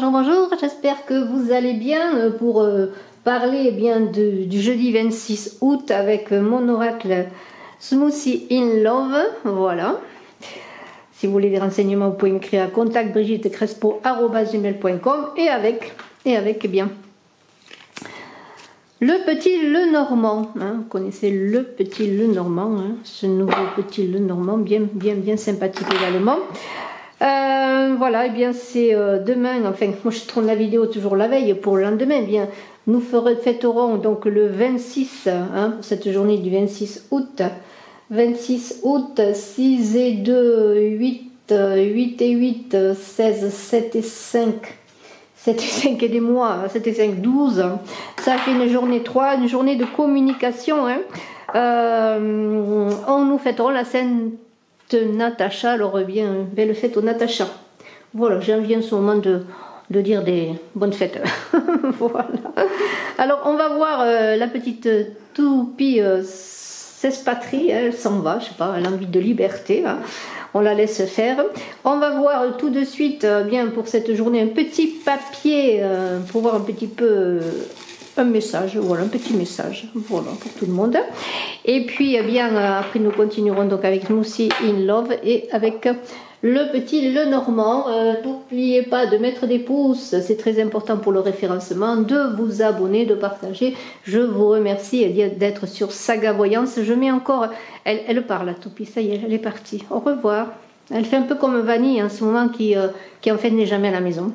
bonjour, bonjour, j'espère que vous allez bien pour parler bien du jeudi 26 août avec mon oracle Smoothie in Love, voilà. Si vous voulez des renseignements, vous pouvez m'écrire à contactbrigitecrespo@gmail.com et avec eh bien le petit Lenormand, hein, vous connaissez le petit Lenormand, hein, ce nouveau petit Lenormand bien sympathique également. Voilà, et bien c'est demain, enfin moi je tourne la vidéo toujours la veille pour le lendemain, eh bien nous fêterons donc le 26, hein, cette journée du 26 août, 6 et 2, 8 et 8, 16, 7 et 5, 7 et 5 et des mois, 7 et 5, 12, ça fait une journée 3, une journée de communication, hein. Nous fêterons la Sainte Natacha, alors bien belle fête aux Natacha. Voilà, j'ai envie en ce moment de dire des bonnes fêtes. Voilà. Alors on va voir la petite toupie s'expatrie, elle s'en va, je sais pas, elle a envie de liberté, hein. On la laisse faire. On va voir tout de suite, bien pour cette journée, un petit papier pour voir un petit peu un message, voilà, un petit message, voilà, pour tout le monde. Et puis, eh bien, après, nous continuerons donc avec Smoothie in Love et avec le petit Lenormand. N'oubliez pas de mettre des pouces, c'est très important pour le référencement, de vous abonner, de partager. Je vous remercie d'être sur Saga Voyance. Je mets encore, elle parle, la toupie, ça y est, elle est partie. Au revoir. Elle fait un peu comme Vanille en ce moment qui en fait n'est jamais à la maison.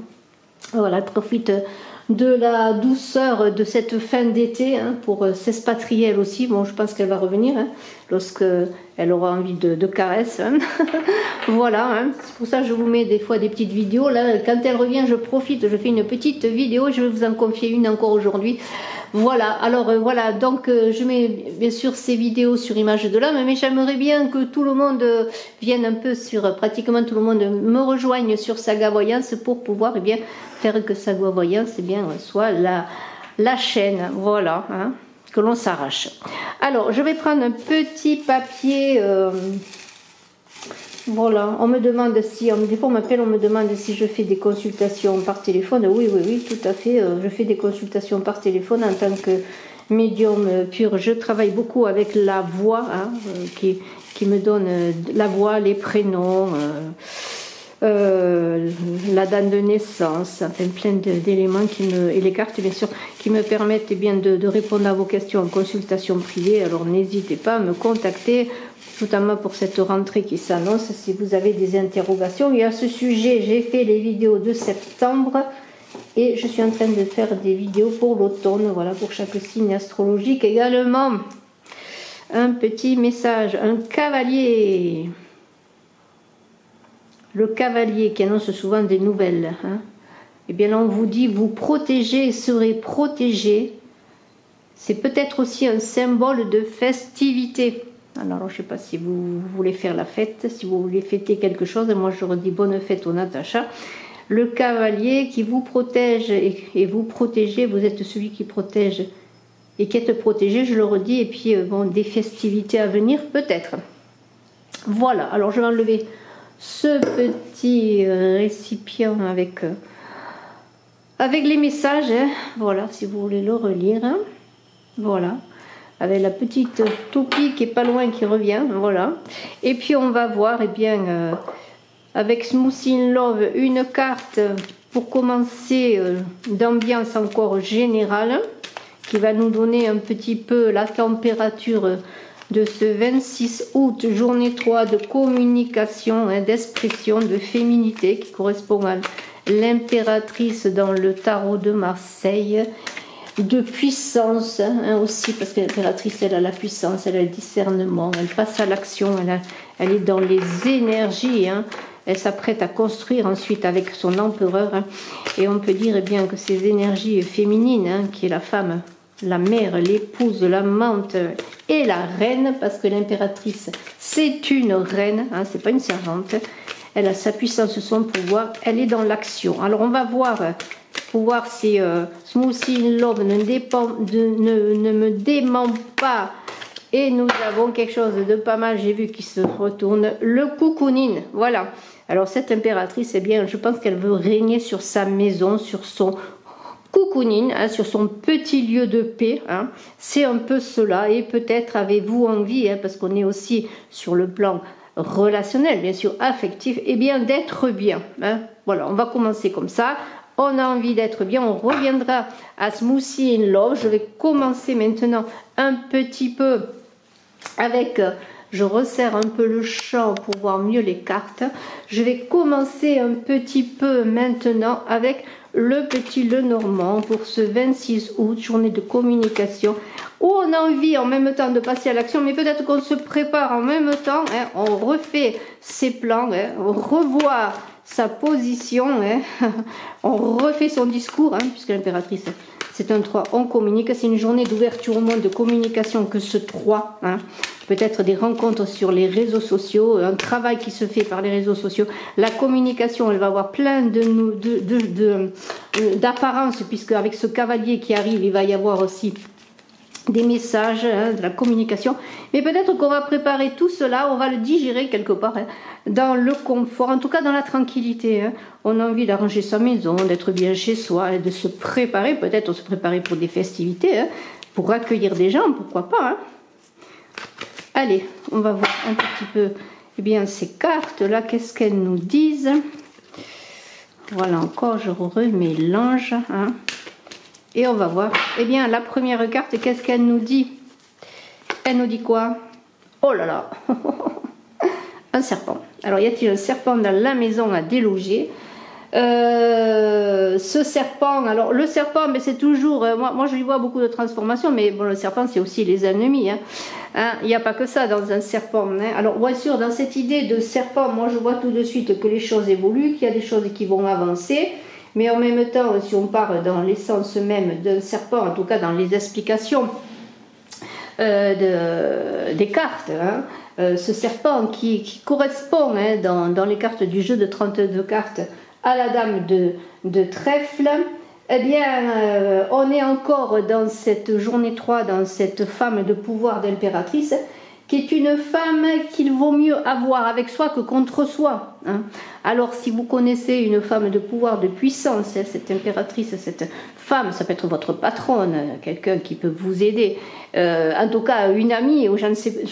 Voilà, elle profite de la douceur de cette fin d'été, hein, pour s'expatrier elle aussi. Bon, je pense qu'elle va revenir, hein, lorsque elle aura envie de caresses, hein. Voilà, hein. C'est pour ça que je vous mets des fois des petites vidéos. Là, quand elle revient, je profite, je fais une petite vidéo. Je vais vous en confier une encore aujourd'hui. Voilà, alors voilà, donc je mets bien sûr ces vidéos sur Image de l'âme, mais j'aimerais bien que tout le monde vienne un peu sur, pratiquement tout le monde me rejoigne sur Saga Voyance pour pouvoir, eh bien, faire que Saga Voyance, eh bien, soit la chaîne, voilà, hein, que l'on s'arrache. Alors, je vais prendre un petit papier. Voilà, on me demande si, des fois on m'appelle, on me demande si je fais des consultations par téléphone. Oui, tout à fait, je fais des consultations par téléphone en tant que médium pur. Je travaille beaucoup avec la voix, hein, qui me donne la voix, les prénoms, la date de naissance, enfin plein d'éléments et les cartes bien sûr, qui me permettent, eh bien, de répondre à vos questions en consultation privée. Alors n'hésitez pas à me contacter, notamment pour cette rentrée qui s'annonce, si vous avez des interrogations. Et à ce sujet, j'ai fait les vidéos de septembre et je suis en train de faire des vidéos pour l'automne, voilà, pour chaque signe astrologique également. Un petit message, un cavalier. Le cavalier qui annonce souvent des nouvelles, hein. Eh bien là on vous dit, vous protégez et serez protégé. C'est peut-être aussi un symbole de festivité. Alors je ne sais pas si vous voulez faire la fête, si vous voulez fêter quelque chose. Moi je redis bonne fête aux Natacha. Le cavalier qui vous protège et vous protégez, vous êtes celui qui protège et qui est protégé, je le redis. Et puis bon, des festivités à venir peut-être. Voilà, alors je vais enlever ce petit récipient avec les messages, hein. Voilà, si vous voulez le relire, hein. Voilà, avec la petite toupie qui est pas loin, qui revient, voilà. Et puis on va voir, eh bien, avec Smoothie in Love, une carte pour commencer d'ambiance encore générale, qui va nous donner un petit peu la température de ce 26 août, journée 3 de communication, hein, d'expression, de féminité, qui correspond à l'impératrice dans le tarot de Marseille, de puissance, hein, aussi, parce que l'impératrice, elle a la puissance, elle a le discernement, elle passe à l'action, elle est dans les énergies, hein. Elle s'apprête à construire ensuite avec son empereur, hein. Et on peut dire, eh bien, que ces énergies féminines, hein, qui est la femme, la mère, l'épouse, l'amante et la reine, parce que l'impératrice, c'est une reine, hein, c'est pas une servante. Elle a sa puissance, son pouvoir, elle est dans l'action. Alors on va voir, pour voir si Smoothie in Love ne me dément pas. Et nous avons quelque chose de pas mal, j'ai vu qui se retourne, le cocooning, voilà. Alors cette impératrice, eh bien, je pense qu'elle veut régner sur sa maison, sur son cocooning, hein, sur son petit lieu de paix. Hein. C'est un peu cela. Et peut-être avez-vous envie, hein, parce qu'on est aussi sur le plan relationnel, bien sûr, affectif, eh bien, d'être bien. Hein. Voilà, on va commencer comme ça. On a envie d'être bien. On reviendra à Smoothie in Love. Je vais commencer maintenant un petit peu avec... je resserre un peu le champ pour voir mieux les cartes. Je vais commencer un petit peu maintenant avec le petit Lenormand pour ce 26 août, journée de communication, où on a envie en même temps de passer à l'action, mais peut-être qu'on se prépare en même temps, hein, on refait ses plans, hein, on revoit sa position, hein, on refait son discours, hein, puisque l'impératrice, c'est un 3, on communique, c'est une journée d'ouverture au monde, de communication que ce 3, hein, peut-être des rencontres sur les réseaux sociaux, un travail qui se fait par les réseaux sociaux, la communication, elle va avoir plein d'apparence, puisque avec ce cavalier qui arrive, il va y avoir aussi des messages, hein, de la communication, mais peut-être qu'on va préparer tout cela, on va le digérer quelque part, hein, dans le confort, en tout cas dans la tranquillité. Hein. On a envie d'arranger sa maison, d'être bien chez soi, de se préparer, peut-être se préparer pour des festivités, hein, pour accueillir des gens, pourquoi pas. Hein. Allez, on va voir un petit peu, eh bien, ces cartes-là, qu'est-ce qu'elles nous disent. Voilà, encore, je remélange, hein. Et on va voir, eh bien, la première carte, qu'est-ce qu'elle nous dit? Elle nous dit quoi? Oh là là. Un serpent. Alors, y a-t-il un serpent dans la maison à déloger? Ce serpent, alors le serpent, mais c'est toujours, moi je lui vois beaucoup de transformations, mais bon, le serpent c'est aussi les ennemis, hein. Hein, il n'y a pas que ça dans un serpent, hein. Alors bien sûr, dans cette idée de serpent, moi je vois tout de suite que les choses évoluent, qu'il y a des choses qui vont avancer, mais en même temps, si on part dans l'essence même d'un serpent, en tout cas dans les explications des cartes, hein, ce serpent qui correspond, hein, dans les cartes du jeu de 32 cartes à la dame de trèfle, eh bien, on est encore dans cette journée 3, dans cette femme de pouvoir d'impératrice, qui est une femme qu'il vaut mieux avoir avec soi que contre soi. Hein. Alors, si vous connaissez une femme de pouvoir, de puissance, hein, cette impératrice, cette femme, ça peut être votre patronne, quelqu'un qui peut vous aider, en tout cas une amie, ou je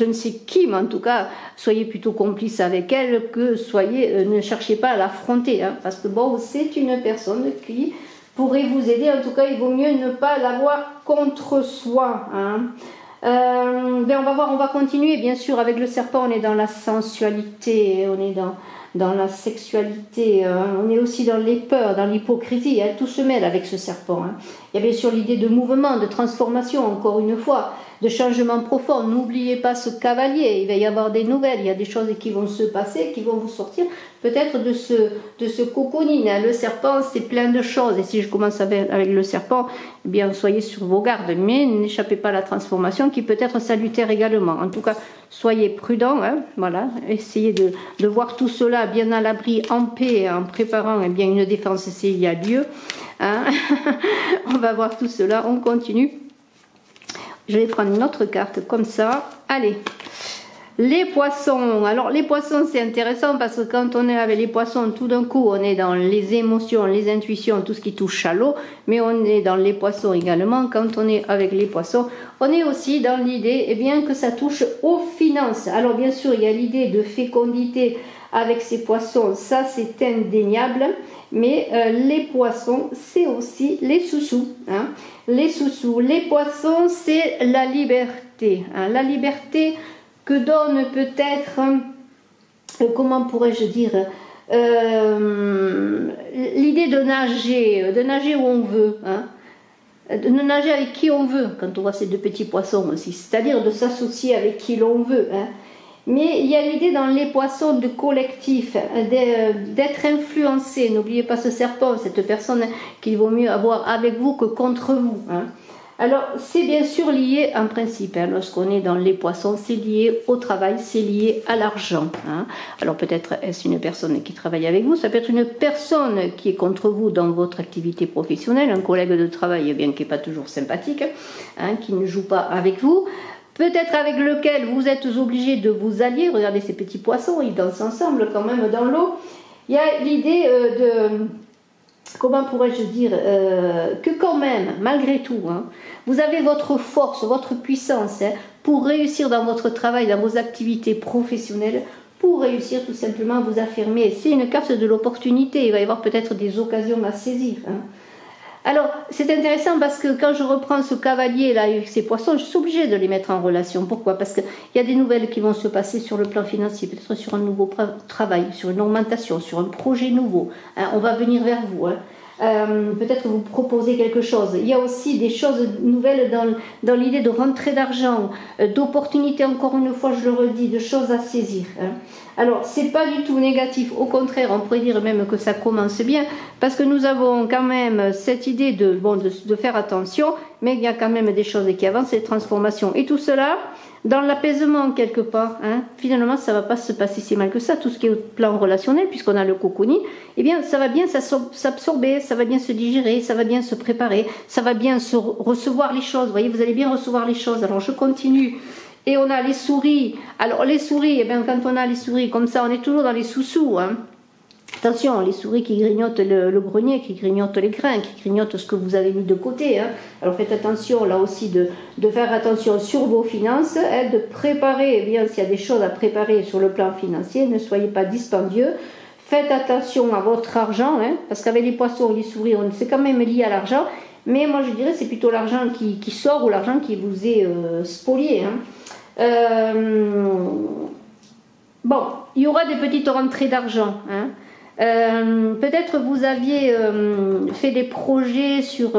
ne sais qui, mais en tout cas, soyez plutôt complice avec elle, que ne cherchez pas à l'affronter, hein, parce que bon, c'est une personne qui pourrait vous aider, en tout cas, il vaut mieux ne pas l'avoir contre soi. Hein. Ben on va voir, on va continuer bien sûr avec le serpent. On est dans la sensualité, on est dans la sexualité, on est aussi dans les peurs, dans l'hypocrisie, hein, tout se mêle avec ce serpent. Hein. Il y a bien sûr l'idée de mouvement, de transformation, encore une fois, de changement profond. N'oubliez pas ce cavalier, il va y avoir des nouvelles, il y a des choses qui vont se passer, qui vont vous sortir peut-être de ce cocooning. Hein. Le serpent, c'est plein de choses, et si je commence avec le serpent, eh bien soyez sur vos gardes, mais n'échappez pas à la transformation qui peut être salutaire également. En tout cas, soyez prudents, hein, voilà, essayez de voir tout cela bien à l'abri, en paix, en préparant, eh bien, une défense s'il y a lieu. Hein. On va voir tout cela, on continue. Je vais prendre une autre carte comme ça. Allez, les poissons. Alors les poissons, c'est intéressant parce que quand on est avec les poissons, tout d'un coup on est dans les émotions, les intuitions, tout ce qui touche à l'eau, mais on est dans les poissons également. Quand on est avec les poissons, on est aussi dans l'idée, eh bien, que ça touche aux finances. Alors bien sûr, il y a l'idée de fécondité avec ces poissons, ça c'est indéniable, mais les poissons, c'est aussi les sous-sous, hein. Les sous-sous, les poissons, c'est la liberté, hein. La liberté que donne peut-être, comment pourrais-je dire, l'idée de nager où on veut, hein. De nager avec qui on veut, quand on voit ces deux petits poissons aussi, c'est-à-dire de s'associer avec qui l'on veut, hein. Mais il y a l'idée dans les poissons de collectif, d'être influencé. N'oubliez pas ce serpent, cette personne qu'il vaut mieux avoir avec vous que contre vous, hein. Alors, c'est bien sûr lié en principe, hein, lorsqu'on est dans les poissons, c'est lié au travail, c'est lié à l'argent. Hein. Alors, peut-être est-ce une personne qui travaille avec vous, ça peut être une personne qui est contre vous dans votre activité professionnelle, un collègue de travail, eh bien, qui n'est pas toujours sympathique, hein, qui ne joue pas avec vous. Peut-être avec lequel vous êtes obligé de vous allier. Regardez ces petits poissons, ils dansent ensemble quand même dans l'eau. Il y a l'idée comment pourrais-je dire, que quand même, malgré tout, hein, vous avez votre force, votre puissance hein, pour réussir dans votre travail, dans vos activités professionnelles, pour réussir tout simplement à vous affirmer. C'est une carte de l'opportunité, il va y avoir peut-être des occasions à saisir. Hein. Alors, c'est intéressant parce que quand je reprends ce cavalier là avec ces poissons, je suis obligée de les mettre en relation. Pourquoi? Parce qu'il y a des nouvelles qui vont se passer sur le plan financier, peut-être sur un nouveau travail, sur une augmentation, sur un projet nouveau. Hein, on va venir vers vous. Hein. Peut-être vous proposez quelque chose. Il y a aussi des choses nouvelles dans l'idée de rentrée d'argent, d'opportunités, encore une fois, je le redis, de choses à saisir. Hein. Alors, c'est pas du tout négatif, au contraire, on pourrait dire même que ça commence bien, parce que nous avons quand même cette idée de faire attention, mais il y a quand même des choses qui avancent, des transformations. Et tout cela, dans l'apaisement quelque part, hein, finalement, ça ne va pas se passer si mal que ça. Tout ce qui est au plan relationnel, puisqu'on a le cocooning, eh bien, ça va bien s'absorber, ça va bien se digérer, ça va bien se préparer, ça va bien se recevoir les choses. Vous voyez, vous allez bien recevoir les choses. Alors, je continue. Et on a les souris. Alors, les souris, eh bien, quand on a les souris comme ça, on est toujours dans les sous-sous, hein. Attention, les souris qui grignotent le grenier, qui grignotent les grains, qui grignotent ce que vous avez mis de côté. Hein. Alors faites attention là aussi de faire attention sur vos finances, hein, de préparer, eh bien s'il y a des choses à préparer sur le plan financier, ne soyez pas dispendieux. Faites attention à votre argent, hein, parce qu'avec les poissons et les souris, c'est quand même lié à l'argent. Mais moi je dirais c'est plutôt l'argent qui sort ou l'argent qui vous est spolié. Hein. Bon, il y aura des petites rentrées d'argent. Hein. Peut-être vous aviez fait des projets sur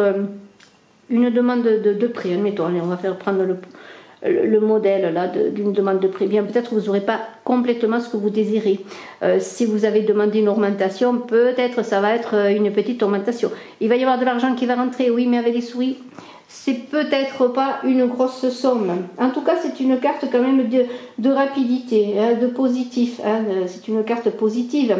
une demande de prêt. Admettons, allez, on va faire prendre le modèle là d'une demande de prêt. Bien, peut-être vous n'aurez pas complètement ce que vous désirez. Si vous avez demandé une augmentation, peut-être ça va être une petite augmentation. Il va y avoir de l'argent qui va rentrer, oui, mais avec les souris, c'est peut-être pas une grosse somme. En tout cas, c'est une carte quand même de rapidité, hein, de positif. Hein, c'est une carte positive.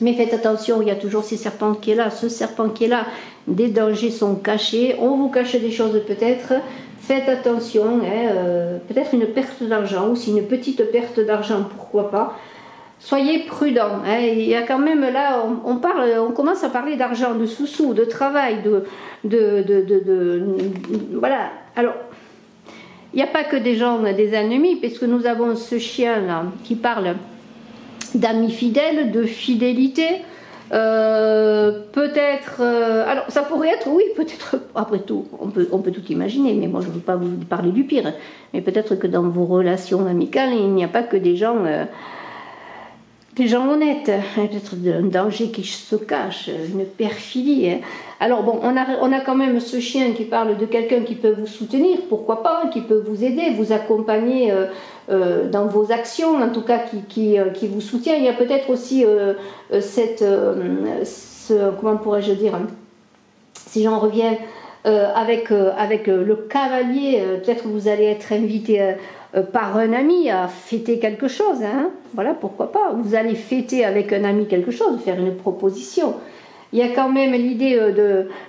Mais faites attention, il y a toujours ce serpent qui est là, des dangers sont cachés, on vous cache des choses peut-être, faites attention, hein, peut-être une perte d'argent, ou si une petite perte d'argent, pourquoi pas. Soyez prudents, hein, il y a quand même là, on commence à parler d'argent, de sous-sous, de travail, voilà. Alors, il n'y a pas que des gens, des ennemis, puisque nous avons ce chien là qui parle d'amis fidèles, de fidélité, peut-être, alors ça pourrait être, oui, peut-être, après tout, on peut tout imaginer, mais moi je ne veux pas vous parler du pire, mais peut-être que dans vos relations amicales, il n'y a pas que des gens honnêtes, hein, peut-être un danger qui se cache, une perfidie. Hein. Alors bon, on a quand même ce chien qui parle de quelqu'un qui peut vous soutenir, pourquoi pas, qui peut vous aider, vous accompagner dans vos actions, en tout cas qui vous soutient. Il y a peut-être aussi comment pourrais-je dire, si j'en reviens avec le cavalier, peut-être que vous allez être invité par un ami à fêter quelque chose, hein. Voilà, pourquoi pas, vous allez fêter avec un ami quelque chose, faire une proposition. Il y a quand même l'idée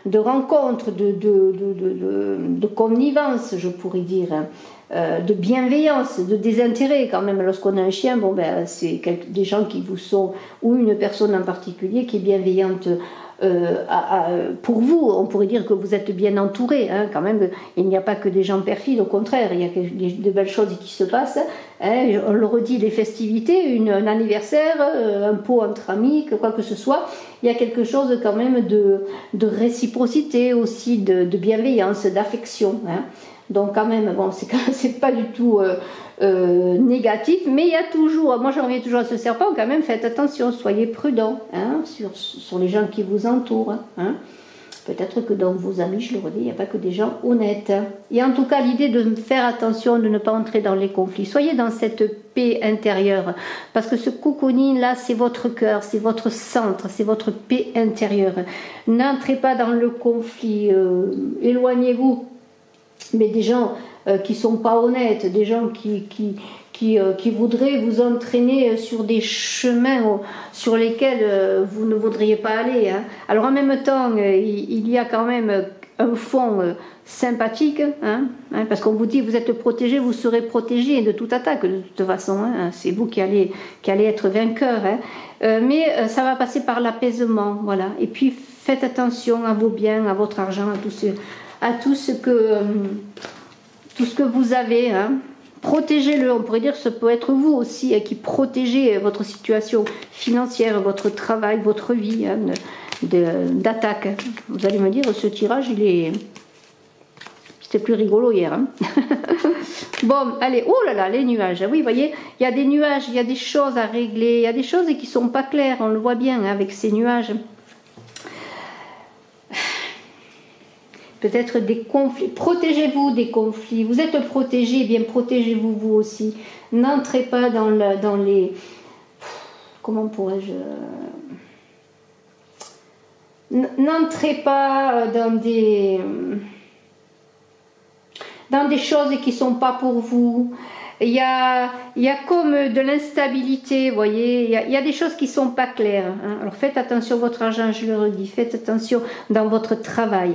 de rencontre, de connivence, je pourrais dire, hein, de bienveillance, de désintérêt quand même. Lorsqu'on a un chien, bon, ben, c'est des gens qui vous sont, ou une personne en particulier qui est bienveillante pour vous. On pourrait dire que vous êtes bien entouré, hein, quand même. Il n'y a pas que des gens perfides, au contraire, il y a de belles choses qui se passent. Hein, on le redit, les festivités, un anniversaire, un pot entre amis, quoi que ce soit, il y a quelque chose quand même de réciprocité aussi, de bienveillance, d'affection. Hein. Donc quand même, bon, c'est pas du tout négatif, mais il y a toujours, moi j'en reviens toujours à ce serpent, quand même, faites attention, soyez prudents, hein, sur les gens qui vous entourent. Hein. Peut-être que dans vos amis, je le redis, il n'y a pas que des gens honnêtes. Et en tout cas, l'idée de faire attention, de ne pas entrer dans les conflits. Soyez dans cette paix intérieure, parce que ce cocooning là, c'est votre cœur, c'est votre centre, c'est votre paix intérieure. N'entrez pas dans le conflit, éloignez-vous. Mais des gens qui ne sont pas honnêtes, des gens qui voudraient vous entraîner sur des chemins sur lesquels vous ne voudriez pas aller. Hein. Alors en même temps, il y a quand même un fond sympathique, parce qu'on vous dit vous êtes protégé, vous serez protégé de toute attaque de toute façon, c'est vous qui allez être vainqueur, mais ça va passer par l'apaisement, voilà. Et puis faites attention à vos biens, à votre argent, à tout ce que vous avez, protégez-le. On pourrait dire que ça peut être vous aussi qui protégez votre situation financière, votre travail, votre vie d'attaque. Vous allez me dire, ce tirage, c'était plus rigolo hier. Bon, allez, oh là là, les nuages. Oui, vous voyez, il y a des nuages, il y a des choses à régler, il y a des choses qui ne sont pas claires, on le voit bien avec ces nuages. Peut-être des conflits. Protégez-vous des conflits. Vous êtes protégé, bien protégez-vous vous aussi. N'entrez pas dans les... Comment pourrais-je... N'entrez pas dans des choses qui ne sont pas pour vous. Il y a comme de l'instabilité, vous voyez, il y a des choses qui ne sont pas claires. Alors faites attention à votre argent, je le redis, faites attention dans votre travail.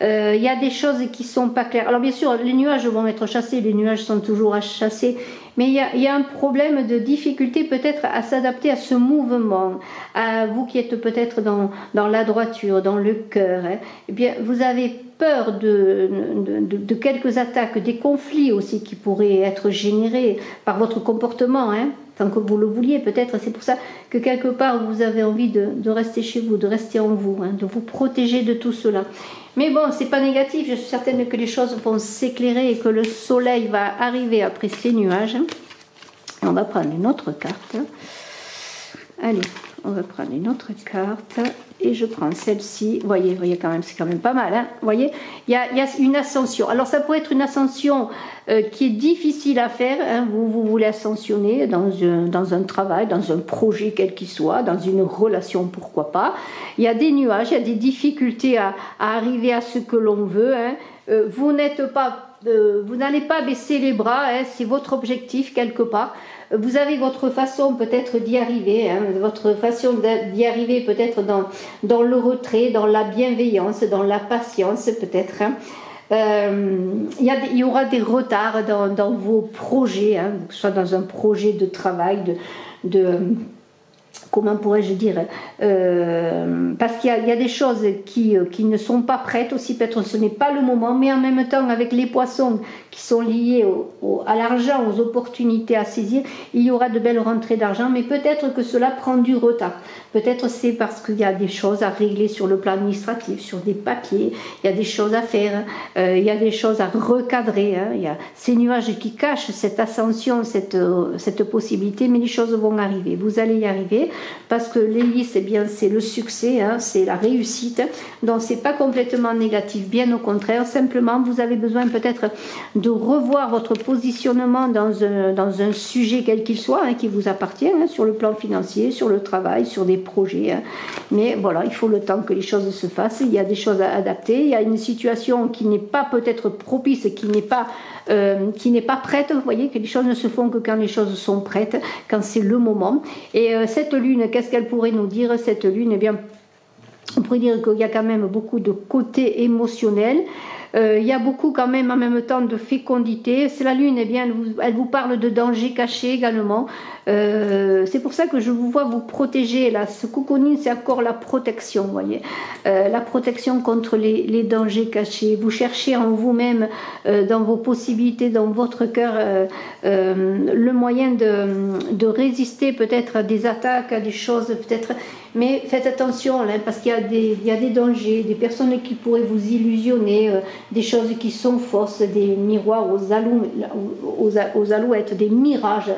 Il y a des choses qui ne sont pas claires. Alors bien sûr, les nuages vont être chassés, les nuages sont toujours à chasser, mais il y a un problème de difficulté peut-être à s'adapter à ce mouvement. À vous qui êtes peut-être dans la droiture, dans le cœur, eh bien vous avez peur de quelques attaques, des conflits aussi qui pourraient être générés par votre comportement, tant que vous le vouliez peut-être. C'est pour ça que quelque part vous avez envie de rester chez vous, de rester en vous, de vous protéger de tout cela. Mais bon, c'est pas négatif, je suis certaine que les choses vont s'éclairer et que le soleil va arriver après ces nuages. On va prendre une autre carte. Allez, on va prendre une autre carte et je prends celle-ci. Voyez quand même, c'est quand même pas mal. Vous voyez, il y a une ascension. Alors ça peut être une ascension qui est difficile à faire. Vous voulez ascensionner dans un travail, dans un projet quel qu'il soit, dans une relation, pourquoi pas. Il y a des nuages, il y a des difficultés à arriver à ce que l'on veut. Vous n'allez pas baisser les bras, c'est votre objectif quelque part. Vous avez votre façon peut-être d'y arriver, votre façon d'y arriver peut-être dans le retrait, dans la bienveillance, dans la patience peut-être. Il y aura des retards dans vos projets, que ce soit dans un projet de travail, comment pourrais-je dire, parce qu'il y a des choses qui ne sont pas prêtes aussi, peut-être ce n'est pas le moment, mais en même temps avec les poissons qui sont liés à l'argent, aux opportunités à saisir, il y aura de belles rentrées d'argent, mais peut-être que cela prend du retard. Peut-être c'est parce qu'il y a des choses à régler sur le plan administratif, sur des papiers, il y a des choses à faire, il y a des choses à recadrer, il y a ces nuages qui cachent cette ascension, cette possibilité, mais les choses vont arriver, vous allez y arriver, parce que l'hélice, eh bien, c'est le succès, c'est la réussite, donc c'est pas complètement négatif, bien au contraire, simplement vous avez besoin peut-être de revoir votre positionnement dans un sujet quel qu'il soit, qui vous appartient, sur le plan financier, sur le travail, sur des projets, mais voilà, il faut le temps que les choses se fassent, il y a des choses à adapter, il y a une situation qui n'est pas peut-être propice, qui n'est pas prête, vous voyez que les choses ne se font que quand les choses sont prêtes, quand c'est le moment, et cette lune, qu'est-ce qu'elle pourrait nous dire, cette lune, eh bien, on pourrait dire qu'il y a quand même beaucoup de côté émotionnel, il y a beaucoup quand même en même temps de fécondité. C'est la lune, eh bien, elle vous parle de danger caché également. C'est pour ça que je vous vois vous protéger là. Ce cocooning, c'est encore la protection, vous voyez, la protection contre les dangers cachés. Vous cherchez en vous-même, dans vos possibilités, dans votre cœur, le moyen de résister peut-être à des attaques, à des choses peut-être. Mais faites attention là, parce qu'il y a des dangers, des personnes qui pourraient vous illusionner, des choses qui sont fausses, des miroirs aux alouettes, des mirages.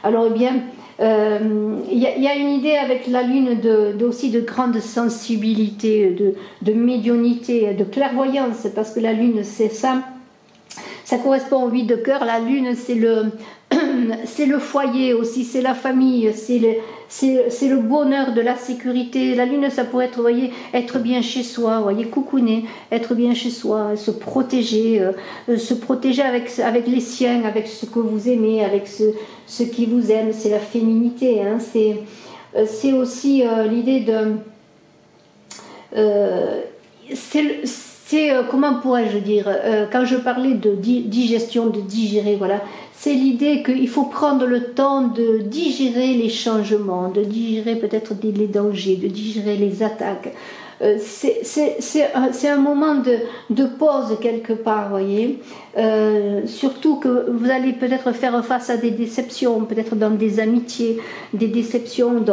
Alors eh bien, il y a une idée avec la lune aussi de grande sensibilité, de médiumnité, de clairvoyance, parce que la lune c'est ça. Ça correspond au vide de cœur. La lune, c'est le foyer aussi, c'est la famille, c'est le bonheur de la sécurité. La lune, ça pourrait être, vous voyez, être bien chez soi, vous voyez, coucouner, être bien chez soi, se protéger avec les siens, avec ce que vous aimez, avec ce qui vous aime. C'est la féminité, c'est aussi l'idée de... c'est, comment pourrais-je dire, quand je parlais de digestion, de digérer, voilà, c'est l'idée qu'il faut prendre le temps de digérer les changements, de digérer peut-être les dangers, de digérer les attaques. C'est un moment de pause quelque part, voyez. Surtout que vous allez peut-être faire face à des déceptions, peut-être dans des amitiés, des déceptions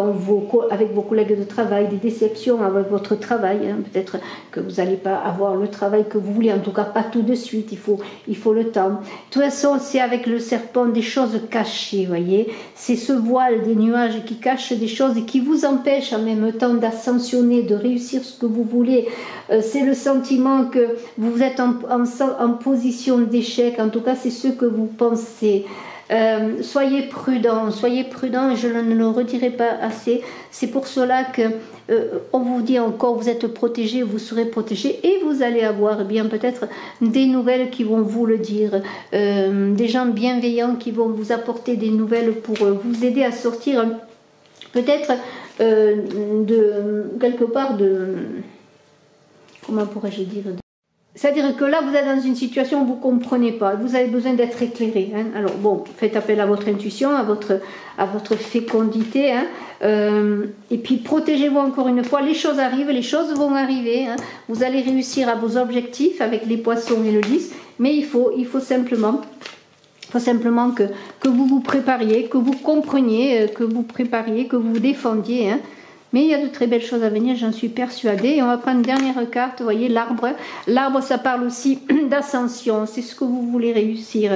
avec vos collègues de travail, des déceptions avec votre travail, hein. Peut-être que vous n'allez pas avoir le travail que vous voulez, en tout cas pas tout de suite, il faut le temps. De toute façon, c'est avec le serpent des choses cachées, voyez. C'est ce voile des nuages qui cache des choses et qui vous empêche en même temps d'ascensionner, de réussir ce que vous voulez. C'est le sentiment que vous êtes en position d'échec, en tout cas c'est ce que vous pensez. Soyez prudents, et je ne le redirai pas assez. C'est pour cela que on vous dit encore, vous êtes protégés, vous serez protégés, et vous allez avoir bien peut-être des nouvelles qui vont vous le dire, des gens bienveillants qui vont vous apporter des nouvelles pour vous aider à sortir peut-être de quelque part de, comment pourrais-je dire, c'est-à-dire que là, vous êtes dans une situation où vous ne comprenez pas, vous avez besoin d'être éclairé. Hein. Alors bon, faites appel à votre intuition, à votre fécondité. Hein. Et puis protégez-vous encore une fois. Les choses arrivent, les choses vont arriver. Hein. Vous allez réussir à vos objectifs avec les poissons et le lys. Mais il faut simplement que vous vous prépariez, que vous compreniez, que vous prépariez, que vous vous défendiez. Hein. Mais il y a de très belles choses à venir, j'en suis persuadée. Et on va prendre une dernière carte, vous voyez, l'arbre. L'arbre, ça parle aussi d'ascension, c'est ce que vous voulez réussir.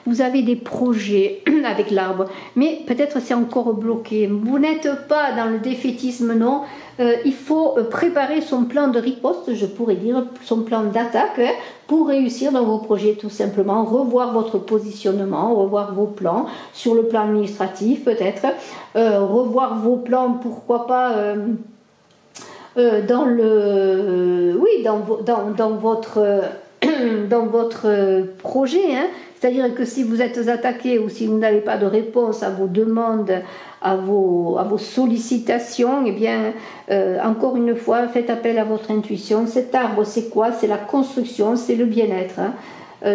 Vous avez des projets avec l'arbre, mais peut-être c'est encore bloqué. Vous n'êtes pas dans le défaitisme, non. Il faut préparer son plan de riposte, je pourrais dire, son plan d'attaque, hein, pour réussir dans vos projets, tout simplement. Revoir votre positionnement, revoir vos plans, sur le plan administratif peut-être, revoir vos plans, pourquoi pas, dans votre projet, hein. C'est-à-dire que si vous êtes attaqué ou si vous n'avez pas de réponse à vos demandes, à vos sollicitations, eh bien, encore une fois, faites appel à votre intuition. Cet arbre, c'est quoi? C'est la construction, c'est le bien-être. Hein.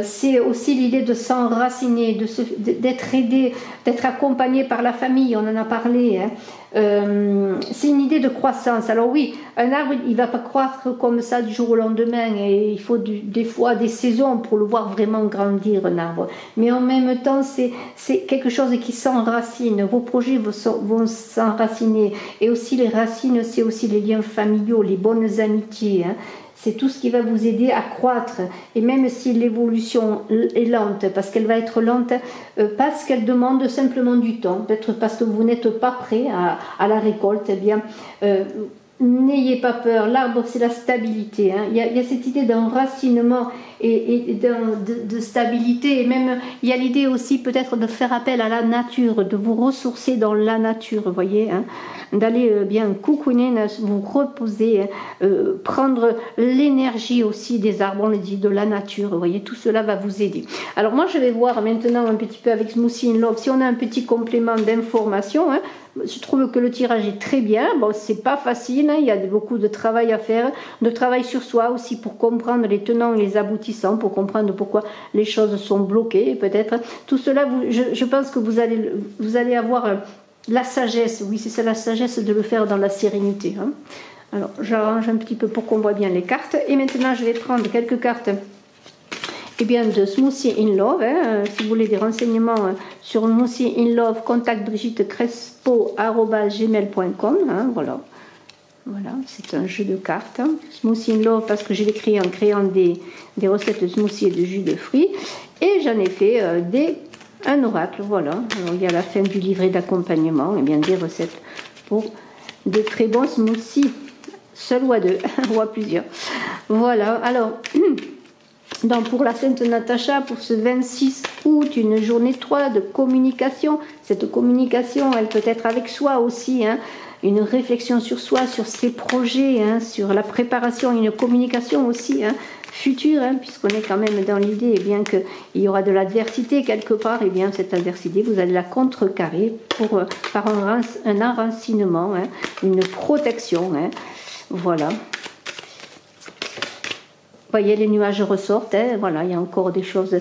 C'est aussi l'idée de s'enraciner, d'être aidé, d'être accompagné par la famille, on en a parlé. Hein. C'est une idée de croissance. Alors oui, un arbre, il ne va pas croître comme ça du jour au lendemain, et il faut des fois des saisons pour le voir vraiment grandir, un arbre. Mais en même temps, c'est quelque chose qui s'enracine. Vos projets vont s'enraciner. Et aussi les racines, c'est aussi les liens familiaux, les bonnes amitiés. Hein. C'est tout ce qui va vous aider à croître. Et même si l'évolution est lente, parce qu'elle va être lente, parce qu'elle demande simplement du temps, peut-être parce que vous n'êtes pas prêt à la récolte, eh bien, n'ayez pas peur. L'arbre, c'est la stabilité. Hein. Il y a cette idée d'enracinement et de stabilité. Et même, il y a l'idée aussi peut-être de faire appel à la nature, de vous ressourcer dans la nature, vous voyez, hein, d'aller bien coucouner, vous reposer, prendre l'énergie aussi des arbres, on le dit, de la nature, vous voyez, tout cela va vous aider. Alors moi, je vais voir maintenant un petit peu avec Smoothie in Love, si on a un petit complément d'information. Hein. Je trouve que le tirage est très bien. Bon, c'est pas facile, hein, il y a beaucoup de travail à faire, de travail sur soi aussi pour comprendre les tenants et les aboutissants, pour comprendre pourquoi les choses sont bloquées, peut-être. Tout cela, je pense que vous allez avoir la sagesse, oui, c'est ça, la sagesse de le faire dans la sérénité. Hein. Alors, j'arrange un petit peu pour qu'on voit bien les cartes. Et maintenant, je vais prendre quelques cartes. Eh bien, de Smoothie in Love, hein, si vous voulez des renseignements sur Smoothie in Love, contacte brigittekrespo@gmail.com, hein, voilà. Voilà, c'est un jeu de cartes. Hein. Smoothie in Love, parce que je l'ai créé en créant des recettes de smoothie et de jus de fruits. Et j'en ai fait un oracle, voilà. Alors, il y a la fin du livret d'accompagnement, et bien des recettes pour de très bons smoothies, seul ou à deux, ou à plusieurs. Voilà, alors... Donc pour la Sainte Natacha, pour ce 26 août, une journée 3 de communication. Cette communication, elle peut être avec soi aussi, hein, une réflexion sur soi, sur ses projets, hein, sur la préparation, une communication aussi hein, future, hein, puisqu'on est quand même dans l'idée eh bien qu'il y aura de l'adversité quelque part, et eh bien cette adversité, vous allez la contrecarrer par un enracinement, hein, une protection. Hein, voilà. voyez, les nuages ressortent, hein, voilà, il y a encore des choses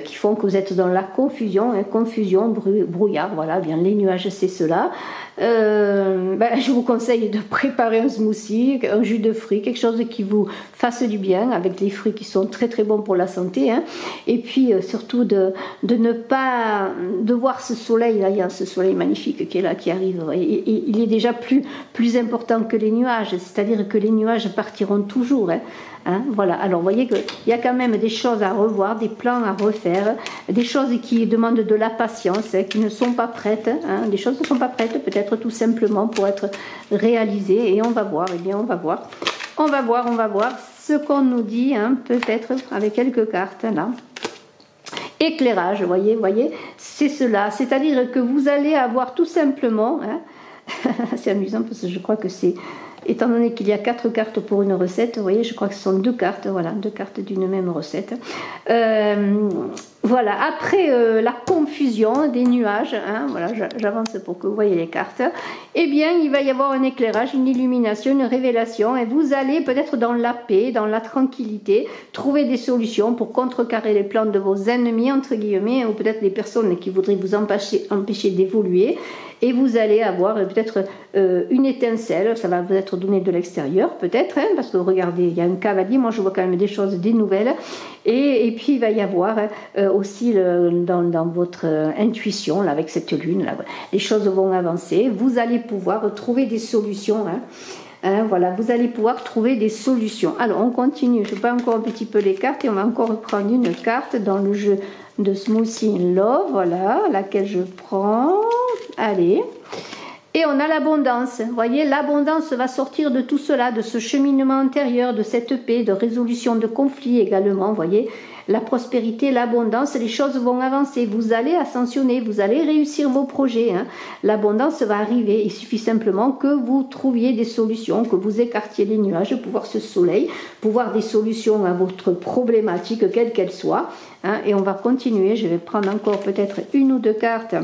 qui font que vous êtes dans la confusion, hein, confusion, brouillard, voilà, bien les nuages c'est cela. Je vous conseille de préparer un smoothie, un jus de fruits, quelque chose qui vous fasse du bien, avec des fruits qui sont très très bons pour la santé, hein. Et puis surtout de ne pas, de voir ce soleil, là il y a ce soleil magnifique qui est là, qui arrive, et il est déjà plus important que les nuages, c'est-à-dire que les nuages partiront toujours, hein. Hein, voilà, alors vous voyez qu'il y a quand même des choses à revoir, des plans à refaire, des choses qui demandent de la patience, hein, qui ne sont pas prêtes, hein, des choses ne sont pas prêtes peut-être tout simplement pour être réalisées, et on va voir, eh bien on va voir ce qu'on nous dit, hein, peut-être avec quelques cartes là. Éclairage, voyez, c'est cela, c'est-à-dire que vous allez avoir tout simplement, hein, c'est amusant parce que je crois que c'est, étant donné qu'il y a 4 cartes pour une recette, vous voyez, je crois que ce sont 2 cartes, voilà, 2 cartes d'une même recette. Voilà, après la confusion des nuages, hein, voilà, j'avance pour que vous voyez les cartes, eh bien, il va y avoir un éclairage, une illumination, une révélation, et vous allez peut-être dans la paix, dans la tranquillité, trouver des solutions pour contrecarrer les plans de vos ennemis, entre guillemets, ou peut-être des personnes qui voudraient vous empêcher d'évoluer, et vous allez avoir peut-être une étincelle, ça va vous être donné de l'extérieur, peut-être, hein, parce que regardez, il y a un cavalier, moi je vois quand même des choses, des nouvelles, et puis il va y avoir aussi dans votre intuition, là, avec cette lune, là, les choses vont avancer, vous allez pouvoir trouver des solutions, hein. Hein, voilà, vous allez pouvoir trouver des solutions. Alors on continue, je prends encore un petit peu les cartes et on va encore reprendre une carte dans le jeu de Smoothie in Love, voilà, laquelle je prends, allez. Et on a l'abondance, vous voyez, l'abondance va sortir de tout cela, de ce cheminement intérieur, de cette paix, de résolution de conflits également, vous voyez, la prospérité, l'abondance, les choses vont avancer, vous allez ascensionner, vous allez réussir vos projets, hein. L'abondance va arriver, il suffit simplement que vous trouviez des solutions, que vous écartiez les nuages pour voir ce soleil, pour voir des solutions à votre problématique, quelle qu'elle soit, hein. Et on va continuer, je vais prendre encore peut-être 1 ou 2 cartes.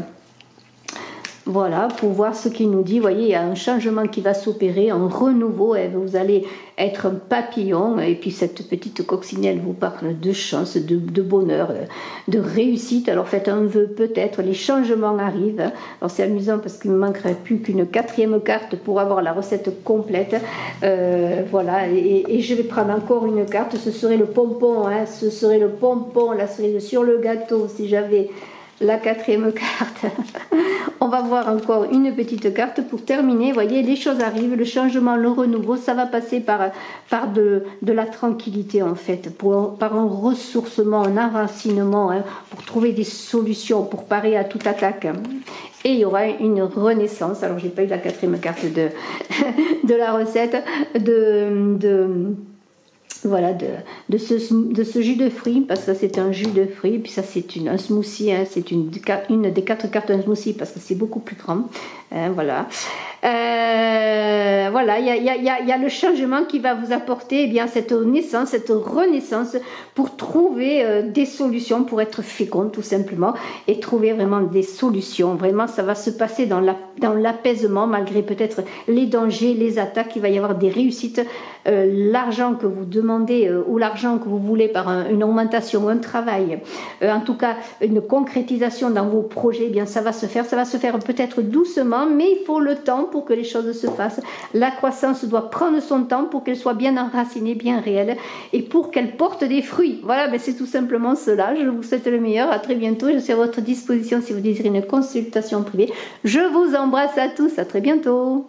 Voilà, pour voir ce qu'il nous dit. Vous voyez, il y a un changement qui va s'opérer, un renouveau. Vous allez être un papillon. Et puis cette petite coccinelle vous parle de chance, de bonheur, de réussite. Alors faites un vœu peut-être, les changements arrivent. Alors c'est amusant parce qu'il ne me manquerait plus qu'une 4e carte pour avoir la recette complète. Voilà, et je vais prendre encore une carte. Ce serait le pompon, hein, ce serait le pompon, la cerise sur le gâteau si j'avais la 4e carte. On va voir encore une petite carte pour terminer. Vous voyez, les choses arrivent, le changement, le renouveau, ça va passer par de la tranquillité en fait, par un ressourcement, un enracinement, hein, pour trouver des solutions, pour parer à toute attaque. Et il y aura une renaissance. Alors j'ai pas eu la 4e carte de la recette, voilà, de ce jus de fruits, parce que ça c'est un jus de fruits, puis ça c'est un smoothie, hein, c'est une des 4 cartes d'un smoothie, parce que c'est beaucoup plus grand, hein, voilà. Voilà, il y a le changement qui va vous apporter, eh bien, cette naissance, cette renaissance, pour trouver des solutions, pour être fécond tout simplement, et trouver vraiment des solutions. Vraiment, ça va se passer dans l'apaisement, malgré peut-être les dangers, les attaques. Il va y avoir des réussites, l'argent que vous demandez ou l'argent que vous voulez par une augmentation, un travail, en tout cas une concrétisation dans vos projets, eh bien ça va se faire peut-être doucement, mais il faut le temps pour que les choses se fassent. La croissance doit prendre son temps pour qu'elle soit bien enracinée, bien réelle, et pour qu'elle porte des fruits. Voilà, ben c'est tout simplement cela. Je vous souhaite le meilleur, à très bientôt, je suis à votre disposition si vous désirez une consultation privée. Je vous embrasse à tous, à très bientôt.